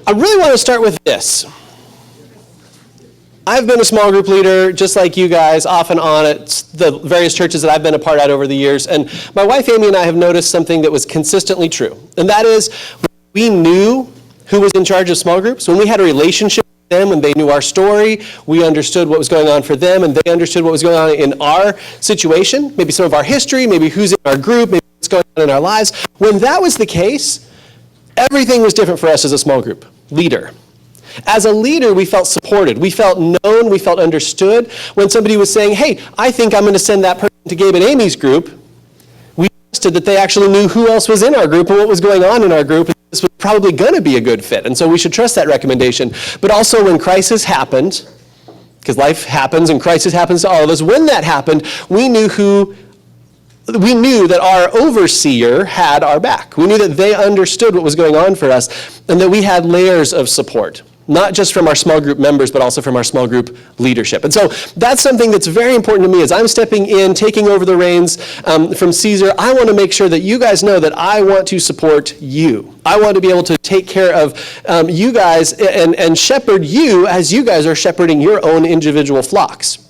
I really want to start with this. I've been a small group leader, just like you guys, off and on at the various churches that I've been a part of over the years. And my wife, Amy, and I have noticed something that was consistently true. And that is, we knew who was in charge of small groups. When we had a relationship with them, when they knew our story, we understood what was going on for them, and they understood what was going on in our situation, maybe some of our history, maybe who's in our group, maybe what's going on in our lives. When that was the case, everything was different for us as a small group leader. As a leader, we felt supported. We felt known. We felt understood. When somebody was saying, hey, I think I'm going to send that person to Gabe and Amy's group, we trusted that they actually knew who else was in our group and what was going on in our group. And this was probably going to be a good fit. And so we should trust that recommendation. But also when crisis happened, because life happens and crisis happens to all of us, when that happened, we knew that our overseer had our back. We knew that they understood what was going on for us and that we had layers of support, not just from our small group members, but also from our small group leadership. And so that's something that's very important to me as I'm stepping in, taking over the reins from Caesar. I want to make sure that you guys know that I want to support you. I want to be able to take care of you guys and shepherd you as you guys are shepherding your own individual flocks.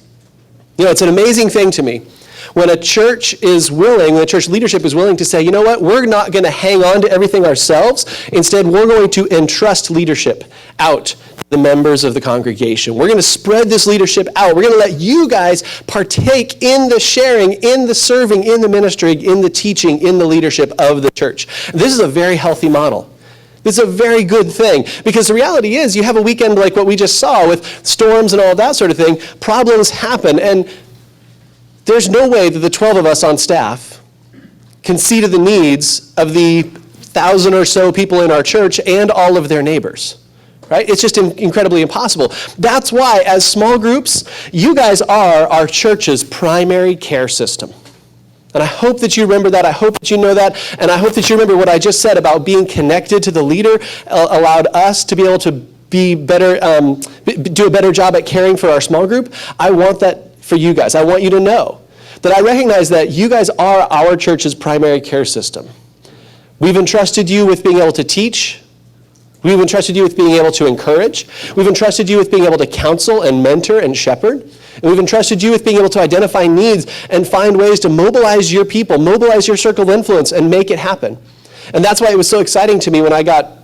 You know, it's an amazing thing to me when a church is willing, when a church leadership is willing to say, you know what, we're not going to hang on to everything ourselves. Instead, we're going to entrust leadership out to the members of the congregation. We're going to spread this leadership out. We're going to let you guys partake in the sharing, in the serving, in the ministry, in the teaching, in the leadership of the church. This is a very healthy model. This is a very good thing, because the reality is you have a weekend like what we just saw with storms and all of that sort of thing. Problems happen, and there's no way that the 12 of us on staff can see to the needs of the 1,000 or so people in our church and all of their neighbors, right? It's just incredibly impossible. That's why, as small groups, you guys are our church's primary care system. And I hope that you remember that. I hope that you know that. And I hope that you remember what I just said about being connected to the leader allowed us to be able to be better, do a better job at caring for our small group. I want that for you guys. I want you to know that I recognize that you guys are our church's primary care system. We've entrusted you with being able to teach. We've entrusted you with being able to encourage. We've entrusted you with being able to counsel and mentor and shepherd. And we've entrusted you with being able to identify needs and find ways to mobilize your people, mobilize your circle of influence, and make it happen. And that's why it was so exciting to me when I got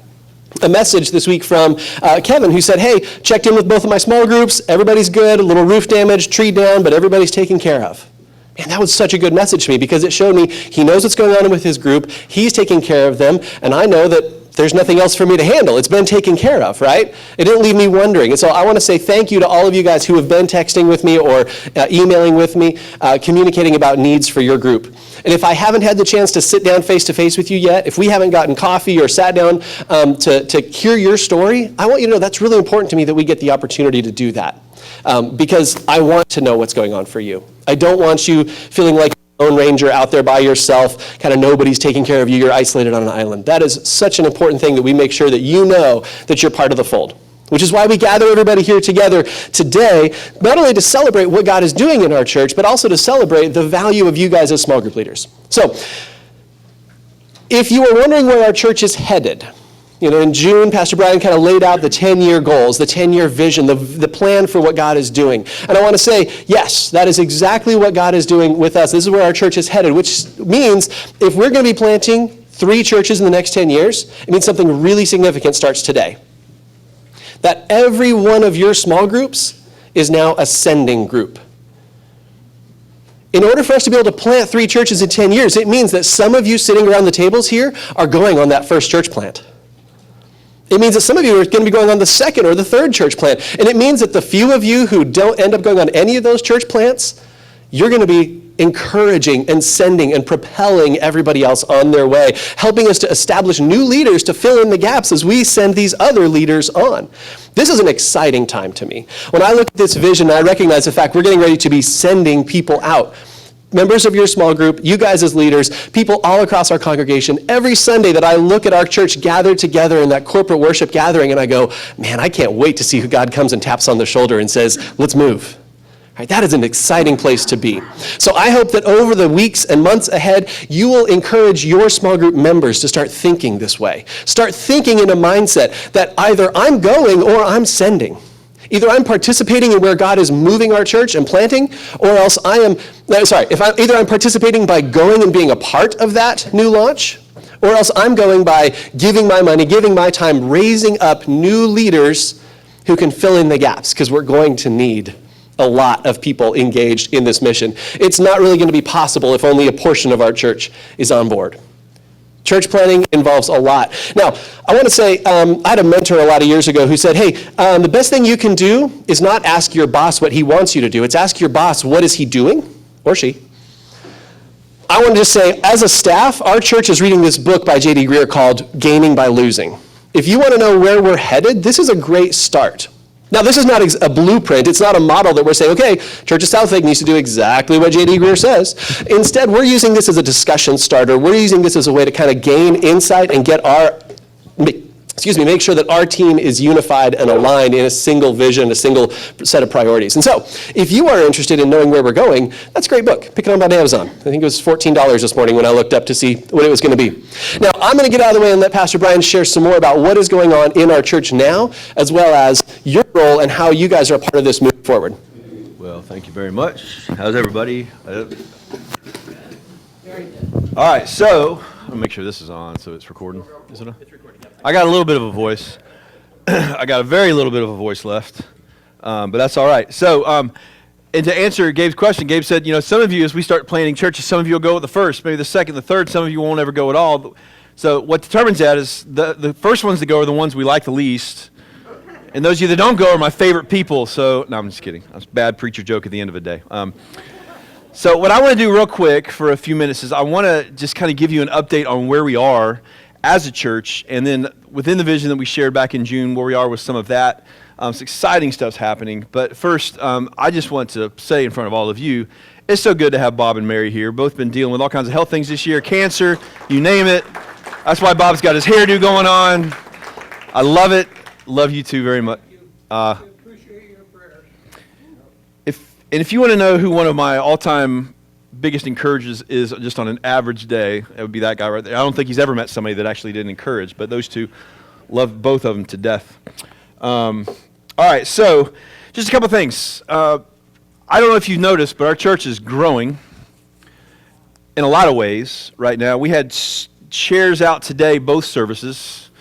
a message this week from Kevin, who said, hey, checked in with both of my small groups, everybody's good, a little roof damage, tree down, but everybody's taken care of. Man, that was such a good message to me, because it showed me he knows what's going on with his group, he's taking care of them, and I know that there's nothing else for me to handle. It's been taken care of, right? It didn't leave me wondering. And so I want to say thank you to all of you guys who have been texting with me or emailing with me, communicating about needs for your group. And if I haven't had the chance to sit down face-to-face with you yet, if we haven't gotten coffee or sat down to hear your story, I want you to know that's really important to me that we get the opportunity to do that. Because I want to know what's going on for you. I don't want you feeling like a lone ranger out there by yourself, kind of nobody's taking care of you, you're isolated on an island. That is such an important thing that we make sure that you know that you're part of the fold. Which is why we gather everybody here together today, not only to celebrate what God is doing in our church, but also to celebrate the value of you guys as small group leaders. So, if you were wondering where our church is headed, you know, in June, Pastor Brian kind of laid out the 10-year goals, the 10-year vision, the plan for what God is doing. And I want to say, yes, that is exactly what God is doing with us. This is where our church is headed, which means if we're going to be planting 3 churches in the next 10 years, it means something really significant starts today. That every one of your small groups is now a sending group. In order for us to be able to plant 3 churches in 10 years, it means that some of you sitting around the tables here are going on that first church plant. It means that some of you are going to be going on the second or the third church plant. And it means that the few of you who don't end up going on any of those church plants, you're going to be encouraging and sending and propelling everybody else on their way, helping us to establish new leaders to fill in the gaps as we send these other leaders on. This is an exciting time to me. When I look at this vision, I recognize the fact we're getting ready to be sending people out. Members of your small group, you guys as leaders, people all across our congregation, every Sunday that I look at our church gathered together in that corporate worship gathering and I go, man, I can't wait to see who God comes and taps on the shoulder and says, let's move. Right, that is an exciting place to be. So I hope that over the weeks and months ahead, you will encourage your small group members to start thinking this way. Start thinking in a mindset that either I'm going or I'm sending. Either I'm participating in where God is moving our church and planting, or else either I'm participating by going and being a part of that new launch, or else I'm going by giving my money, giving my time, raising up new leaders who can fill in the gaps, because we're going to need a lot of people engaged in this mission. It's not really going to be possible if only a portion of our church is on board. Church planting involves a lot. Now, I want to say, I had a mentor a lot of years ago who said, hey, the best thing you can do is not ask your boss what he wants you to do. It's ask your boss, what is he doing, or she? I want to just say, as a staff, our church is reading this book by J.D. Greear called Gaining by Losing. If you want to know where we're headed, this is a great start. Now, this is not a blueprint. It's not a model that we're saying, okay, Church of Southlake needs to do exactly what J.D. Greear says. Instead, we're using this as a discussion starter. We're using this as a way to kind of gain insight and get make sure that our team is unified and aligned in a single vision, a single set of priorities. And so, if you are interested in knowing where we're going, that's a great book. Pick it up on Amazon. I think it was $14 this morning when I looked up to see what it was going to be. Now, I'm going to get out of the way and let Pastor Brian share some more about what is going on in our church now, as well as your role and how you guys are a part of this moving forward. Well, thank you very much. How's everybody? All right, so I'll make sure this is on so it's recording. Is it on? It's recording. I got a little bit of a voice. I got a very little bit of a voice left, but that's all right. So, and to answer Gabe's question, Gabe said, some of you, as we start planning churches, some of you will go with the first, maybe the second, the third. Some of you won't ever go at all. So what determines that is the first ones to go are the ones we like the least, and those of you that don't go are my favorite people. So, no, I'm just kidding. That's a bad preacher joke at the end of the day. So what I want to do real quick for a few minutes is I want to just kind of give you an update on where we are as a church, and then within the vision that we shared back in June, where we are with some of that. Some exciting stuff's happening. But first, I just want to say in front of all of you, it's so good to have Bob and Mary here. Both been dealing with all kinds of health things this year, cancer, you name it. That's why Bob's got his hairdo going on. I love it. Love you two very much. Appreciate your prayers. If you want to know who one of my all-time biggest encouragers is just on an average day, it would be that guy right there. I don't think he's ever met somebody that actually didn't encourage, but those two, love both of them to death. All right, so just a couple things. I don't know if you've noticed, but our church is growing in a lot of ways right now. We had chairs out today, both services.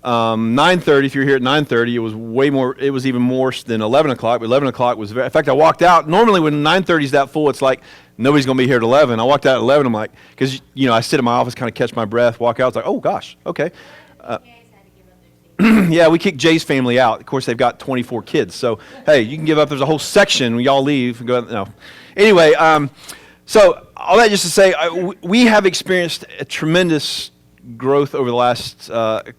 9:30, if you're here at 9:30, it was way more, it was even more than 11 o'clock. 11 o'clock was, in fact, I walked out. Normally when 9:30 is that full, it's like, nobody's going to be here at 11. I walked out at 11, I'm like, because, I sit in my office, kind of catch my breath, walk out, it's like, oh gosh, okay. Yeah, we kicked Jay's family out. Of course, they've got 24 kids. So, hey, you can give up. There's a whole section when y'all leave. And go. No. Anyway, so all that just to say, we have experienced a tremendous growth over the last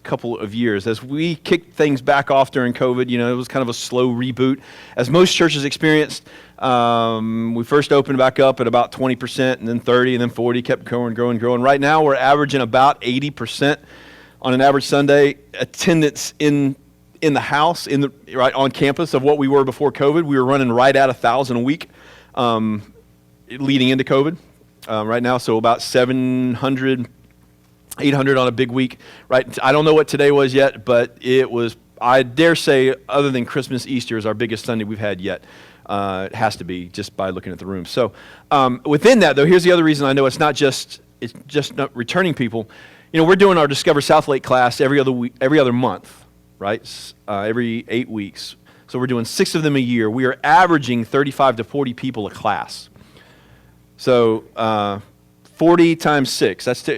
couple of years. As we kicked things back off during COVID, it was kind of a slow reboot. As most churches experienced, we first opened back up at about 20%, and then 30, and then 40, kept growing. Right now, we're averaging about 80% on an average Sunday attendance in the house, right on campus of what we were before COVID. We were running right at 1,000 a week leading into COVID right now, so about 700, 800 on a big week. Right, I don't know what today was yet, but it was, I dare say, other than Christmas, Easter is our biggest Sunday we've had yet. It has to be just by looking at the room. So within that, though, here's the other reason I know it's just not returning people. We're doing our Discover Southlake class every other month, right? Every 8 weeks. So we're doing 6 of them a year. We are averaging 35 to 40 people a class. So 40 times 6. That's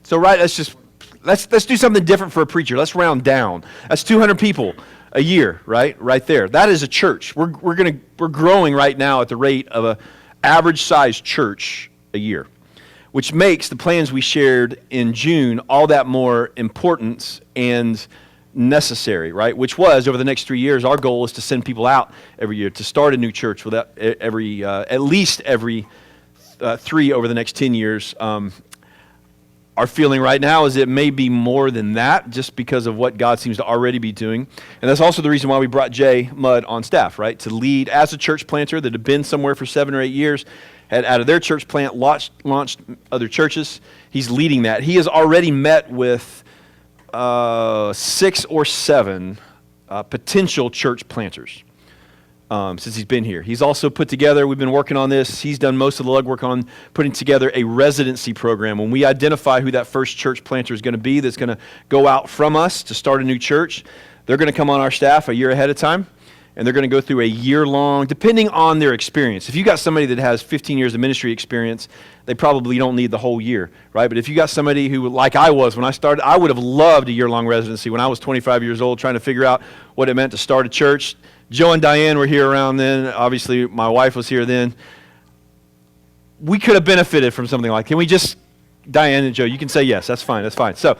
so right. Let's do something different for a preacher. Let's round down. That's 200 people a year, right? Right there. That is a church. We're growing right now at the rate of an average sized church a year, which makes the plans we shared in June all that more important and necessary, right? Which was, over the next 3 years, our goal is to send people out every year, to start a new church with at least every 3 over the next 10 years. Our feeling right now is it may be more than that just because of what God seems to already be doing. And that's also the reason why we brought Jay Mudd on staff, right? To lead as a church planter that had been somewhere for 7 or 8 years, had out of their church plant launched other churches. He's leading that. He has already met with 6 or 7 potential church planters. Since he's been here. He's also put together, we've been working on this, he's done most of the legwork on putting together a residency program. When we identify who that first church planter is going to be that's going to go out from us to start a new church, they're going to come on our staff a year ahead of time, and they're going to go through a year-long, depending on their experience. If you got somebody that has 15 years of ministry experience, they probably don't need the whole year, right? But if you got somebody who, like I was when I started, I would have loved a year-long residency when I was 25 years old, trying to figure out what it meant to start a church. Joe and Diane were here around then. Obviously, my wife was here then. We could have benefited from something like, can we just, Diane and Joe, you can say yes, that's fine, that's fine. So,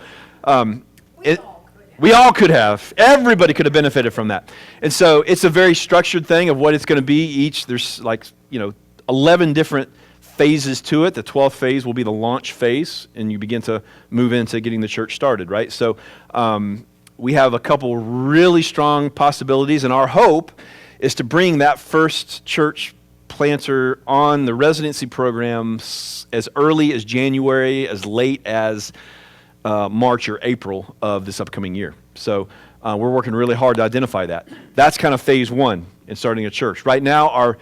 we all could have. Everybody could have benefited from that. And so it's a very structured thing of what it's going to be. There's 11 different phases to it. The 12th phase will be the launch phase, and you begin to move into getting the church started, right? So, we have a couple really strong possibilities, and our hope is to bring that first church planter on the residency program as early as January, as late as March or April of this upcoming year. So we're working really hard to identify that. That's kind of phase 1 in starting a church. Right now, our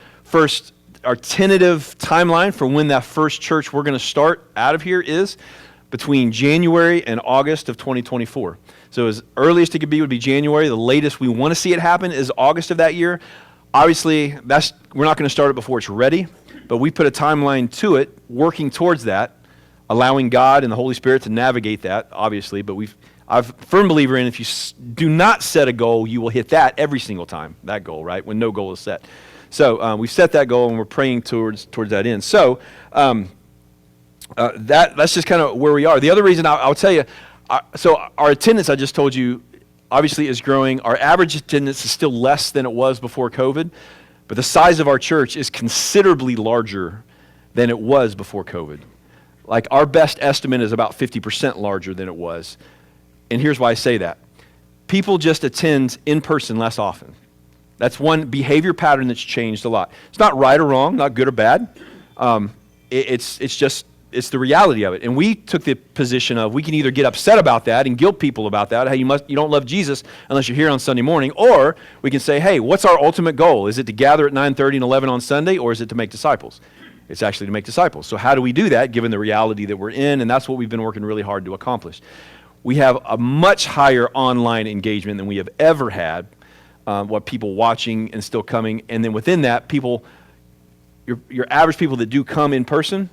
tentative timeline for when that first church we're going to start out of here is between January and August of 2024. So as earliest it could be would be January. The latest we want to see it happen is August of that year. Obviously, we're not going to start it before it's ready, but we put a timeline to it, working towards that, allowing God and the Holy Spirit to navigate that, obviously. But I'm a firm believer in if you do not set a goal, you will hit that every single time, that goal, right, when no goal is set. So we've set that goal, and we're praying towards that end. So that's just kind of where we are. The other reason I'll tell you, so our attendance, I just told you, obviously is growing. Our average attendance is still less than it was before COVID, but the size of our church is considerably larger than it was before COVID. Like our best estimate is about 50% larger than it was. And here's why I say that. People just attend in person less often. That's one behavior pattern that's changed a lot. It's not right or wrong, not good or bad. It's the reality of it. And we took the position of we can either get upset about that and guilt people about that, hey, you don't love Jesus unless you're here on Sunday morning, or we can say, hey, what's our ultimate goal? Is it to gather at 9:30 and 11 on Sunday, or is it to make disciples? It's actually to make disciples. So how do we do that given the reality that we're in? And that's what we've been working really hard to accomplish. We have a much higher online engagement than we have ever had, what people watching and still coming. And then within that, your average people that do come in person,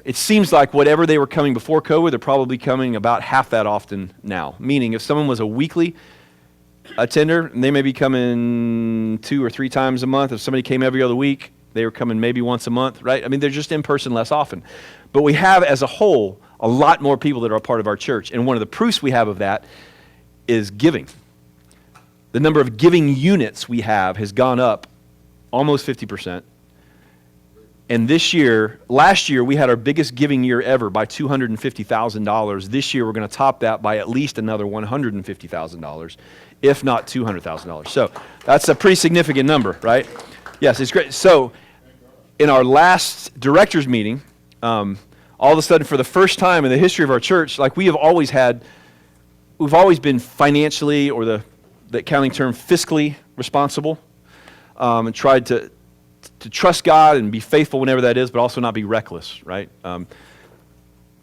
it seems like whatever they were coming before COVID, they're probably coming about half that often now. Meaning if someone was a weekly attender, they may be coming 2 or 3 times a month. If somebody came every other week, they were coming maybe once a month, right? I mean, they're just in person less often. But we have, as a whole, a lot more people that are a part of our church. And one of the proofs we have of that is giving. The number of giving units we have has gone up almost 50%. And last year, we had our biggest giving year ever by $250,000. This year, we're going to top that by at least another $150,000, if not $200,000. So that's a pretty significant number, right? Yes, it's great. So in our last directors meeting, all of a sudden, for the first time in the history of our church, like we've always been financially, or the accounting term, fiscally responsible, and tried to trust God and be faithful whenever that is, but also not be reckless, right?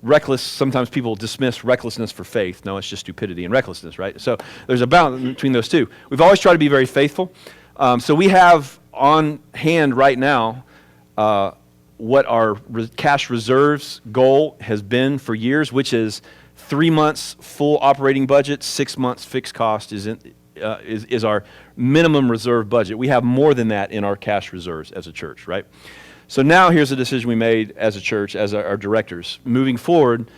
Reckless, sometimes people dismiss recklessness for faith. No, it's just stupidity and recklessness, right? So there's a balance between those two. We've always tried to be very faithful. So we have on hand right now what our cash reserves goal has been for years, which is 3 months full operating budget, 6 months fixed cost is our minimum reserve budget. We have more than that in our cash reserves as a church, right? So now here's a decision we made as a church, as our directors. Moving forward,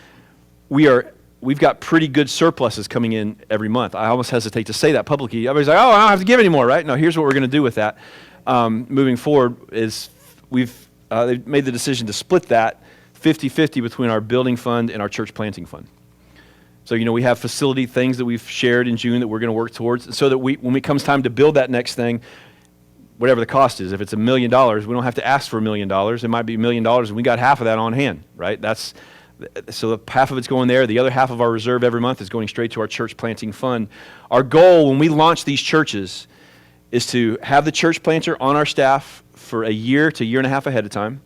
we've got pretty good surpluses coming in every month. I almost hesitate to say that publicly. Everybody's like, oh, I don't have to give anymore, right? No, here's what we're going to do with that. Moving forward is they've made the decision to split that 50-50 between our building fund and our church planting fund. So, we have facility things that we've shared in June that we're going to work towards, so that when it comes time to build that next thing, whatever the cost is, if it's $1 million, we don't have to ask for $1 million. It might be $1 million, and we got half of that on hand, right? So half of it's going there. The other half of our reserve every month is going straight to our church planting fund. Our goal when we launch these churches is to have the church planter on our staff for a year to a year and a half ahead of time,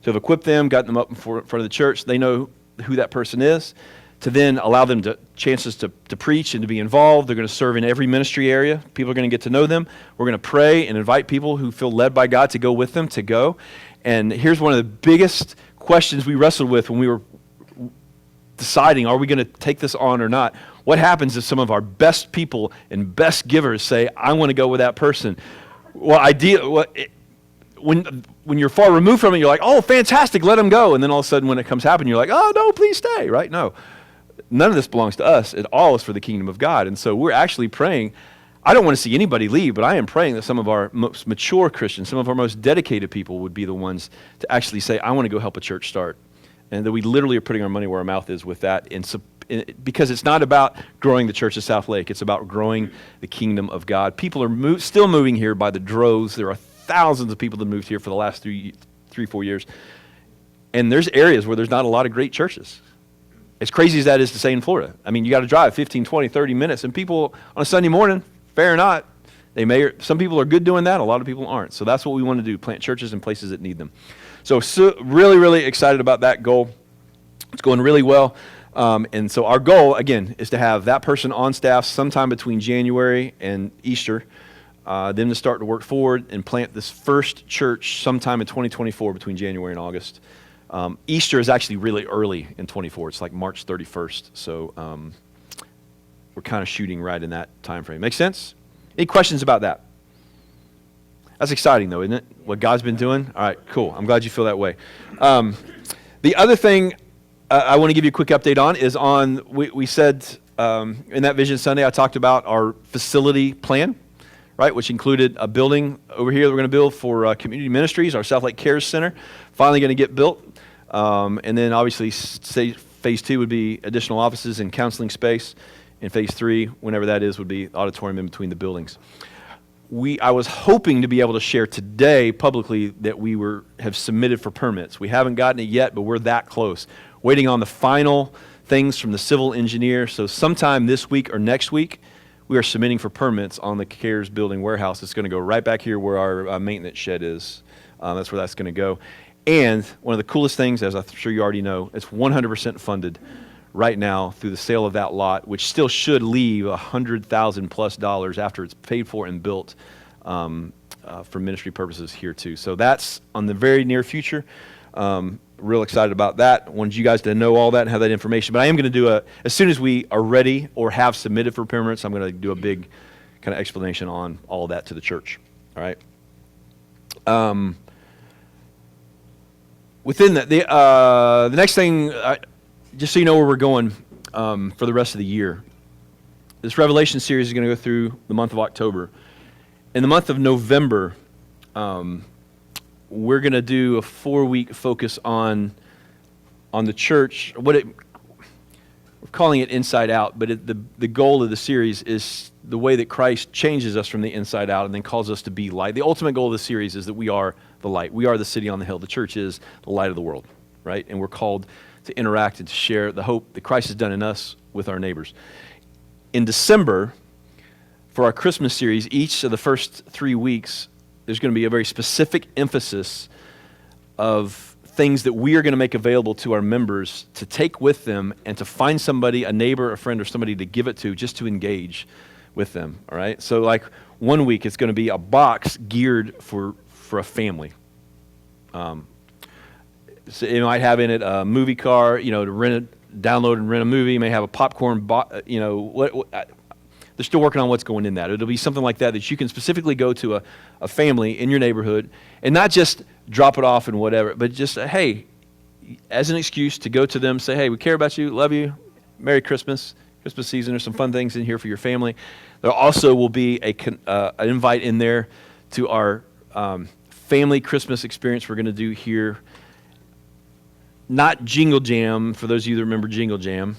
to have equipped them, gotten them up in front of the church. They know who that person is, to then allow them chances to preach and to be involved. They're going to serve in every ministry area. People are going to get to know them. We're going to pray and invite people who feel led by God to go with them, to go. And here's one of the biggest questions we wrestled with when we were deciding, are we going to take this on or not? What happens if some of our best people and best givers say, I want to go with that person? Well, when you're far removed from it, you're like, oh, fantastic, let them go. And then all of a sudden when it comes happen, you're like, oh, no, please stay, right? No. None of this belongs to us. It all is for the kingdom of God. And so we're actually praying. I don't want to see anybody leave, but I am praying that some of our most mature Christians, some of our most dedicated people would be the ones to actually say, I want to go help a church start. And that we literally are putting our money where our mouth is with that, because it's not about growing the church of South Lake. It's about growing the kingdom of God. People are still moving here by the droves. There are thousands of people that moved here for the last 3-4 years. And there's areas where there's not a lot of great churches. As crazy as that is to say in Florida. I mean, you got to drive 15, 20, 30 minutes, and people on a Sunday morning, fair or not, some people are good doing that, a lot of people aren't. So that's what we want to do, plant churches in places that need them. So really, really excited about that goal. It's going really well. And so our goal, again, is to have that person on staff sometime between January and Easter, then to start to work forward and plant this first church sometime in 2024 between January and August. Easter is actually really early in 24. It's like March 31st. So we're kind of shooting right in that time frame. Make sense? Any questions about that? That's exciting, though, isn't it? What God's been doing? All right, cool. I'm glad you feel that way. The other thing I want to give you a quick update on is we said in that Vision Sunday, I talked about our facility plan, right, which included a building over here that we're going to build for community ministries, our South Lake Cares Center, finally going to get built. And then obviously phase 2 would be additional offices and counseling space. And phase 3, whenever that is, would be auditorium in between the buildings. I was hoping to be able to share today publicly that we have submitted for permits. We haven't gotten it yet, but we're that close. Waiting on the final things from the civil engineer. So sometime this week or next week, we are submitting for permits on the CARES building warehouse. It's going to go right back here where our maintenance shed is. That's where that's going to go. And one of the coolest things, as I'm sure you already know, it's 100% funded right now through the sale of that lot, which still should leave $100,000+ after it's paid for and built for ministry purposes here too. So that's on the very near future. Real excited about that. Wanted you guys to know all that and have that information. But I am going to do as soon as we are ready or have submitted for permits, I'm going to do a big kind of explanation on all of that to the church. All right. Within that, the next thing, just so you know where we're going for the rest of the year, this Revelation series is going to go through the month of October. In the month of November, we're going to do a 4-week focus on the church. We're calling it Inside Out, but the goal of the series is the way that Christ changes us from the inside out and then calls us to be light. The ultimate goal of the series is that we are the light. We are the city on the hill. The church is the light of the world, right? And we're called to interact and to share the hope that Christ has done in us with our neighbors. In December, for our Christmas series, each of the first 3 weeks, there's going to be a very specific emphasis of things that we are going to make available to our members to take with them and to find somebody, a neighbor, a friend, or somebody to give it to just to engage with them, all right? So like 1 week, it's going to be a box geared for a family. So it might have in it a movie car, to download and rent a movie. You may have a popcorn, they're still working on what's going in that. It'll be something like that you can specifically go to a family in your neighborhood and not just drop it off and whatever, but just, hey, as an excuse to go to them, say, hey, we care about you, love you, Merry Christmas season. There's some fun things in here for your family. There also will be an invite in there to our family Christmas experience we're going to do here not Jingle Jam, for those of you that remember Jingle Jam.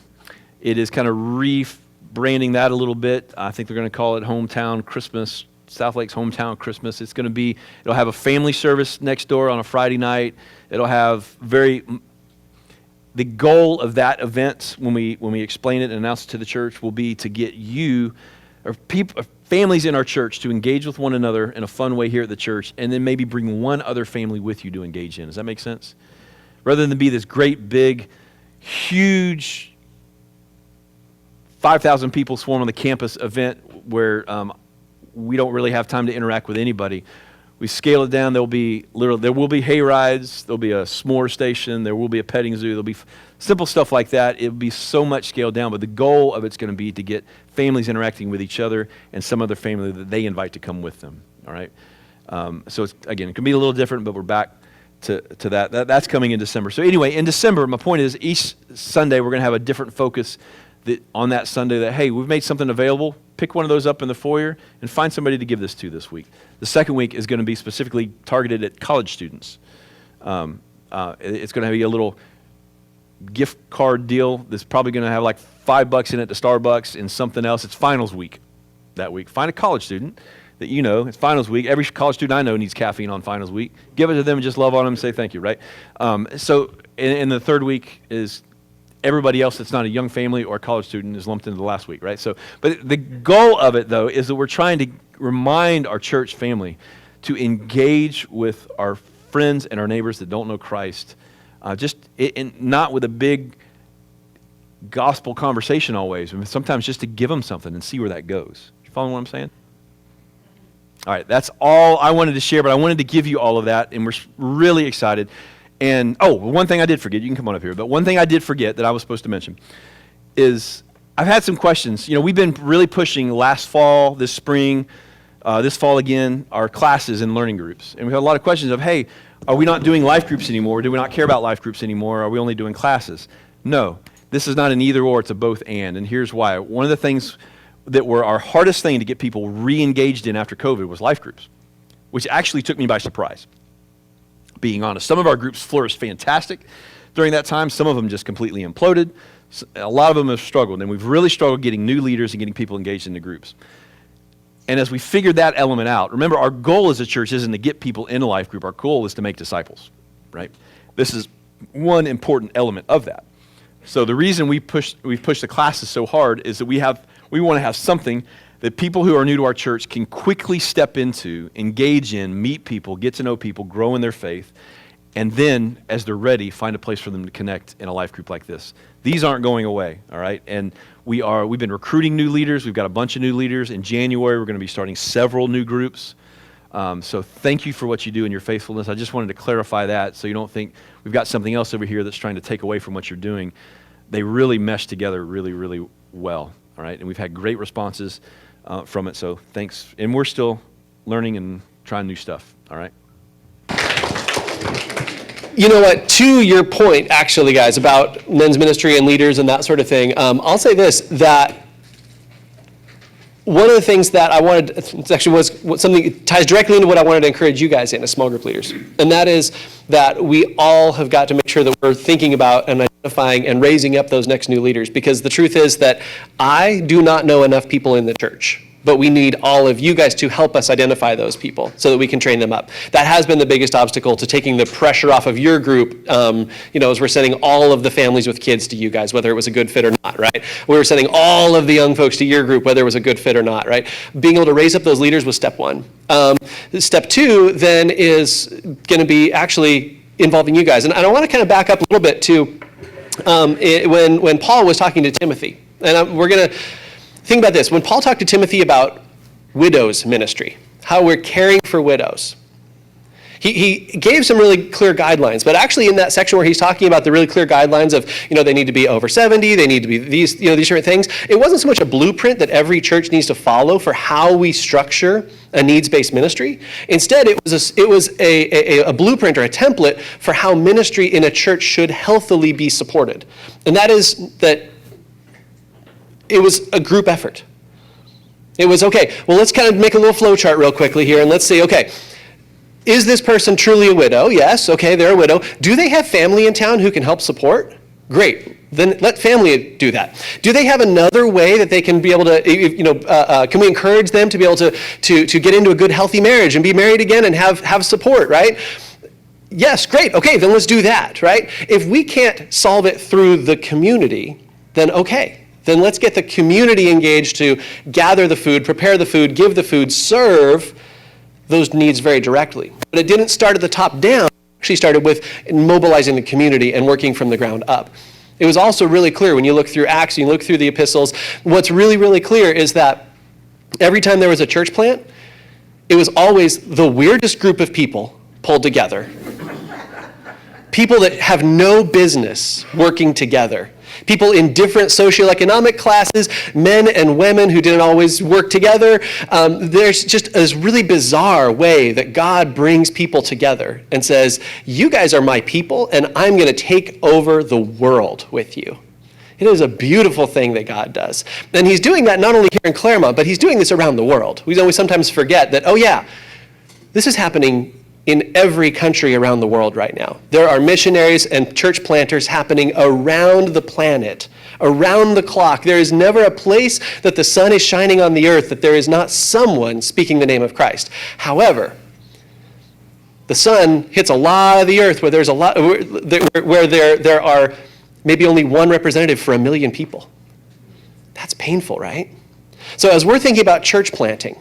It is kind of rebranding that a little bit. I think they're going to call it Hometown Christmas, South Lake's Hometown Christmas. It'll have a family service next door on a Friday night. It'll have the goal of that event, when we explain it and announce it to the church, will be to get you, or families in our church, to engage with one another in a fun way here at the church, and then maybe bring one other family with you to engage in. Does that make sense? Rather than be this great, big, huge 5,000 people swarm on the campus event where we don't really have time to interact with anybody. We scale it down. There will be hay rides. There'll be a s'more station. There will be a petting zoo. There'll be simple stuff like that. It'll be so much scaled down, but the goal of it's going to be to get families interacting with each other and some other family that they invite to come with them. All right. So it's, again, it can be a little different, but we're back to that. That's coming in December. So anyway, in December, my point is each Sunday we're going to have a different focus on that Sunday that, hey, we've made something available. Pick one of those up in the foyer and find somebody to give this to this week. The second week is going to be specifically targeted at college students. It's going to be a little gift card deal that's probably going to have like $5 in it to Starbucks and something else. It's finals week that week. Find a college student that you know. It's finals week. Every college student I know needs caffeine on finals week. Give it to them and just love on them and say thank you, right? So in the third week is everybody else that's not a young family or a college student is lumped into the last week, right? So, but the goal of it, though, is that we're trying to remind our church family to engage with our friends and our neighbors that don't know Christ, not with a big gospel conversation always. I mean, sometimes just to give them something and see where that goes. You following what I'm saying? All right, that's all I wanted to share, but I wanted to give you all of that, and we're really excited. And, one thing I did forget, you can come on up here, but one thing I did forget that I was supposed to mention is I've had some questions. You know, we've been really pushing last fall, this spring, this fall again, our classes and learning groups. And we had a lot of questions of, hey, are we not doing life groups anymore? Do we not care about life groups anymore? Are we only doing classes? No, this is not an either or, it's a both and here's why. One of the things that were our hardest thing to get people re-engaged in after COVID was life groups, which actually took me by surprise. Being honest, some of our groups flourished fantastic during that time. Some of them just completely imploded. A lot of them have struggled, and we've really struggled getting new leaders and getting people engaged in the groups. And as we figured that element out, remember, our goal as a church isn't to get people in a life group. Our goal is to make disciples, right? This is one important element of that. So the reason we've pushed the classes so hard is that we want to have something that people who are new to our church can quickly step into, engage in, meet people, get to know people, grow in their faith, and then, as they're ready, find a place for them to connect in a life group like this. These aren't going away, all right? And we've been recruiting new leaders. We've got a bunch of new leaders. In January, we're going to be starting several new groups. So thank you for what you do and your faithfulness. I just wanted to clarify that so you don't think we've got something else over here that's trying to take away from what you're doing. They really mesh together really, really well, all right? And we've had great responses from it, so thanks. And we're still learning and trying new stuff, all right? You know what, to your point, actually, guys, about men's ministry and leaders and that sort of thing, I'll say this, that one of the things that I wanted, it actually was something that ties directly into what I wanted to encourage you guys in as small group leaders, and that is that we all have got to make sure that we're thinking about and identifying and raising up those next new leaders, because the truth is that I do not know enough people in the church, but we need all of you guys to help us identify those people so that we can train them up. That has been the biggest obstacle to taking the pressure off of your group, as we're sending all of the families with kids to you guys, whether it was a good fit or not, right? We were sending all of the young folks to your group, whether it was a good fit or not, right? Being able to raise up those leaders was step one. Step two then is going to be actually involving you guys. And I want to kind of back up a little bit to when Paul was talking to Timothy. And we're going to think about this. When Paul talked to Timothy about widows ministry, how we're caring for widows, he gave some really clear guidelines. But actually in that section where he's talking about the really clear guidelines of, they need to be over 70, they need to be these different things, it wasn't so much a blueprint that every church needs to follow for how we structure a needs-based ministry. Instead, it was a blueprint or a template for how ministry in a church should healthily be supported. And that is that it was a group effort. It was, okay, well, let's kind of make a little flow chart real quickly here, and let's see, okay, Is this person truly a widow? Yes, okay, they're a widow. Do they have family in town who can help support? Great. Then let family do that. Do they have another way that they can be able to, can we encourage them to be able to get into a good, healthy marriage and be married again and have support, right? Yes, great. Okay, then let's do that, right? If we can't solve it through the community, then okay. Then let's get the community engaged to gather the food, prepare the food, give the food, serve those needs very directly. But it didn't start at the top down. It actually started with mobilizing the community and working from the ground up. It was also really clear when you look through Acts, and you look through the epistles, what's really, really clear is that every time there was a church plant, it was always the weirdest group of people pulled together. People that have no business working together. People in different socioeconomic classes, men and women who didn't always work together. There's just this really bizarre way that God brings people together and says, you guys are my people, and I'm going to take over the world with you. It is a beautiful thing that God does. And he's doing that not only here in Claremont, but he's doing this around the world. We always sometimes forget that, oh yeah, this is happening in every country around the world right now. There are missionaries and church planters happening around the planet, around the clock. There is never a place that the sun is shining on the earth that there is not someone speaking the name of Christ. However, the sun hits a lot of the earth where there's a lot where there are maybe only one representative for 1 million people. That's painful, right? So as we're thinking about church planting,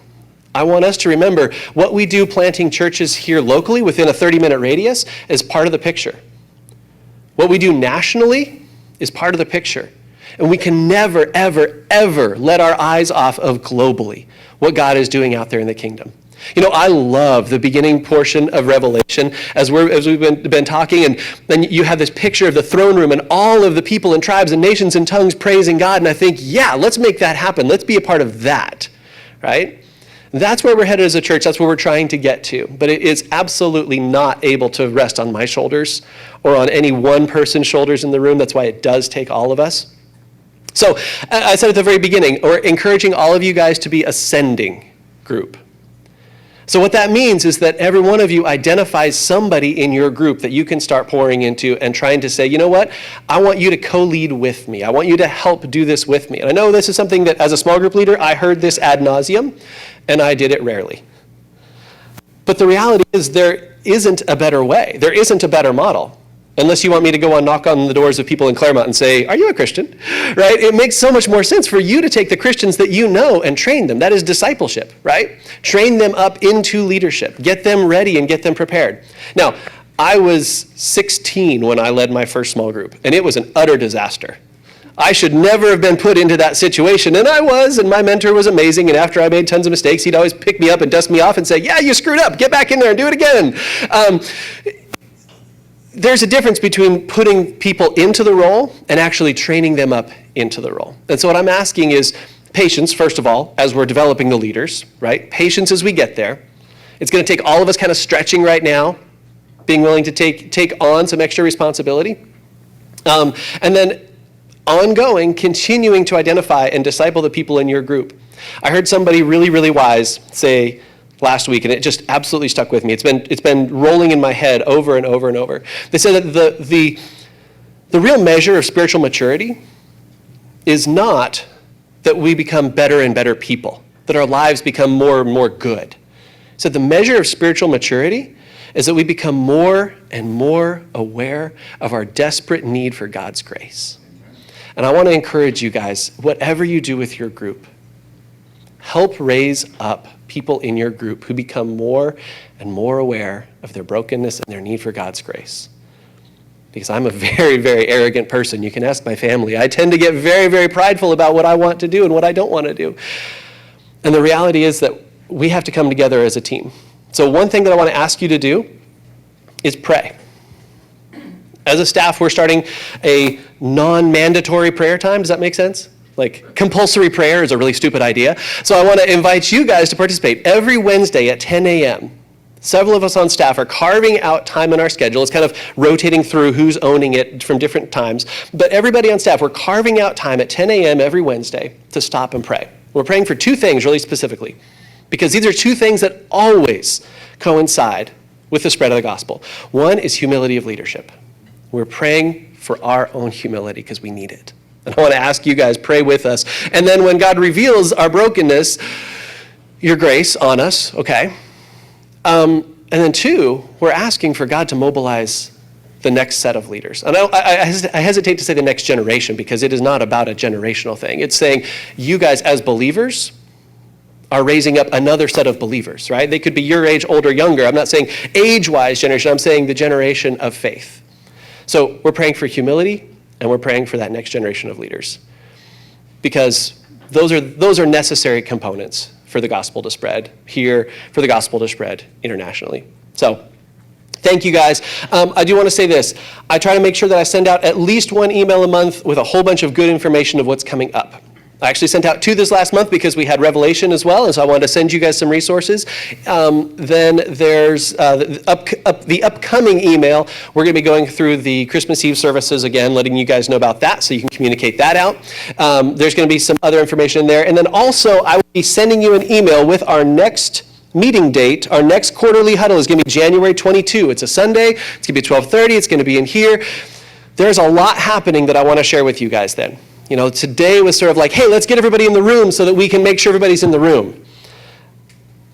I want us to remember what we do planting churches here locally within a 30-minute radius is part of the picture. What we do nationally is part of the picture. And we can never, ever, ever let our eyes off of globally what God is doing out there in the kingdom. You know, I love the beginning portion of Revelation as we've been talking, and then you have this picture of the throne room and all of the people and tribes and nations and tongues praising God, and I think, yeah, let's make that happen. Let's be a part of that, right? That's where we're headed as a church. That's where we're trying to get to. But it is absolutely not able to rest on my shoulders or on any one person's shoulders in the room. That's why it does take all of us. So I said at the very beginning, we're encouraging all of you guys to be a sending group. So what that means is that every one of you identifies somebody in your group that you can start pouring into and trying to say, you know what, I want you to co-lead with me. I want you to help do this with me. And I know this is something that as a small group leader, I heard this ad nauseum, and I did it rarely. But the reality is there isn't a better way. There isn't a better model. Unless you want me to go and knock on the doors of people in Claremont and say, are you a Christian? Right? It makes so much more sense for you to take the Christians that you know and train them. That is discipleship, right? Train them up into leadership. Get them ready and get them prepared. Now, I was 16 when I led my first small group, and it was an utter disaster. I should never have been put into that situation, and I was, and my mentor was amazing, and after I made tons of mistakes, he'd always pick me up and dust me off and say, yeah, you screwed up, get back in there and do it again. There's a difference between putting people into the role and actually training them up into the role. And so what I'm asking is patience, first of all, as we're developing the leaders, right? Patience as we get there. It's going to take all of us kind of stretching right now, being willing to take on some extra responsibility. And then ongoing, continuing to identify and disciple the people in your group. I heard somebody really, really wise say last week, and it just absolutely stuck with me. It's been rolling in my head over and over and over. They said that the real measure of spiritual maturity is not that we become better and better people, that our lives become more and more good. So the measure of spiritual maturity is that we become more and more aware of our desperate need for God's grace. And I want to encourage you guys, whatever you do with your group, help raise up people in your group who become more and more aware of their brokenness and their need for God's grace. Because I'm a very, very arrogant person. You can ask my family. I tend to get very, very prideful about what I want to do and what I don't want to do. And the reality is that we have to come together as a team. So one thing that I want to ask you to do is pray. As a staff, we're starting a non-mandatory prayer time. Does that make sense? Like, compulsory prayer is a really stupid idea. So I want to invite you guys to participate every Wednesday at 10 a.m. Several of us on staff are carving out time in our schedule. It's kind of rotating through who's owning it from different times. But everybody on staff, we're carving out time at 10 a.m. every Wednesday to stop and pray. We're praying for two things really specifically, because these are two things that always coincide with the spread of the gospel. One is humility of leadership. We're praying for our own humility because we need it. And I want to ask you guys, pray with us. And then when God reveals our brokenness, your grace on us, okay? And then two, we're asking for God to mobilize the next set of leaders. And I hesitate to say the next generation because it is not about a generational thing. It's saying you guys as believers are raising up another set of believers, right? They could be your age, older, younger. I'm not saying age-wise generation. I'm saying the generation of faith. So we're praying for humility, and we're praying for that next generation of leaders, because those are necessary components for the gospel to spread here, for the gospel to spread internationally. So thank you guys. I do want to say this. I try to make sure that I send out at least one email a month with a whole bunch of good information of what's coming up. I actually sent out 2 this last month because we had Revelation as well, and so I wanted to send you guys some resources. Then there's the upcoming email. We're going to be going through the Christmas Eve services again, letting you guys know about that so you can communicate that out. There's going to be some other information in there. And then also, I will be sending you an email with our next meeting date. Our next quarterly huddle is going to be January 22. It's a Sunday. It's going to be 12:30. It's going to be in here. There's a lot happening that I want to share with you guys then. You know, today was sort of like, hey, let's get everybody in the room so that we can make sure everybody's in the room.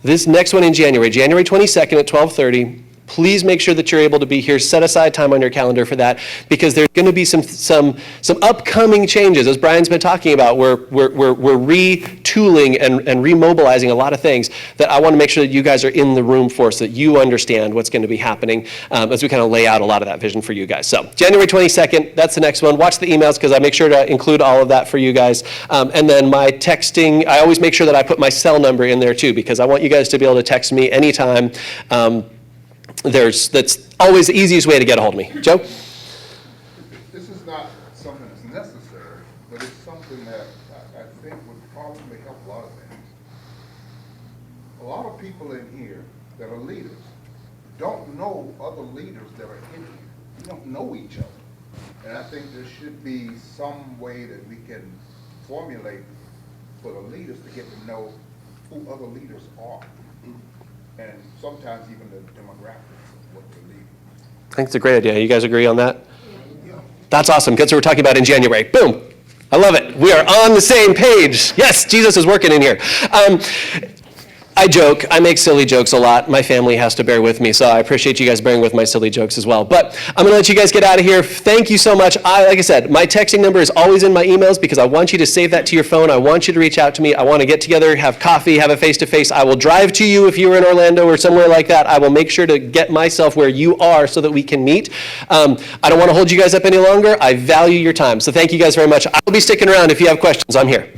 This next one in January 22nd at 12:30, please make sure that you're able to be here. Set aside time on your calendar for that, because there's going to be some upcoming changes. As Brian's been talking about, we're retooling and remobilizing a lot of things that I want to make sure that you guys are in the room for, so that you understand what's going to be happening as we kind of lay out a lot of that vision for you guys. So January 22nd, that's the next one. Watch the emails, because I make sure to include all of that for you guys. And then my texting, I always make sure that I put my cell number in there too, because I want you guys to be able to text me anytime. That's always the easiest way to get a hold of me. Joe? This is not something that's necessary, but it's something that I think would probably help a lot of things. A lot of people in here that are leaders don't know other leaders that are in here. We don't know each other. And I think there should be some way that we can formulate for the leaders to get to know who other leaders are. And sometimes even the demographics of what they're leading. I think it's a great idea. You guys agree on that? Yeah. That's awesome. That's what we're talking about in January. Boom. I love it. We are on the same page. Yes, Jesus is working in here. I joke. I make silly jokes a lot. My family has to bear with me, so I appreciate you guys bearing with my silly jokes as well. But I'm going to let you guys get out of here. Thank you so much. Like I said, my texting number is always in my emails, because I want you to save that to your phone. I want you to reach out to me. I want to get together, have coffee, have a face-to-face. I will drive to you if you're in Orlando or somewhere like that. I will make sure to get myself where you are so that we can meet. I don't want to hold you guys up any longer. I value your time. So thank you guys very much. I will be sticking around if you have questions. I'm here.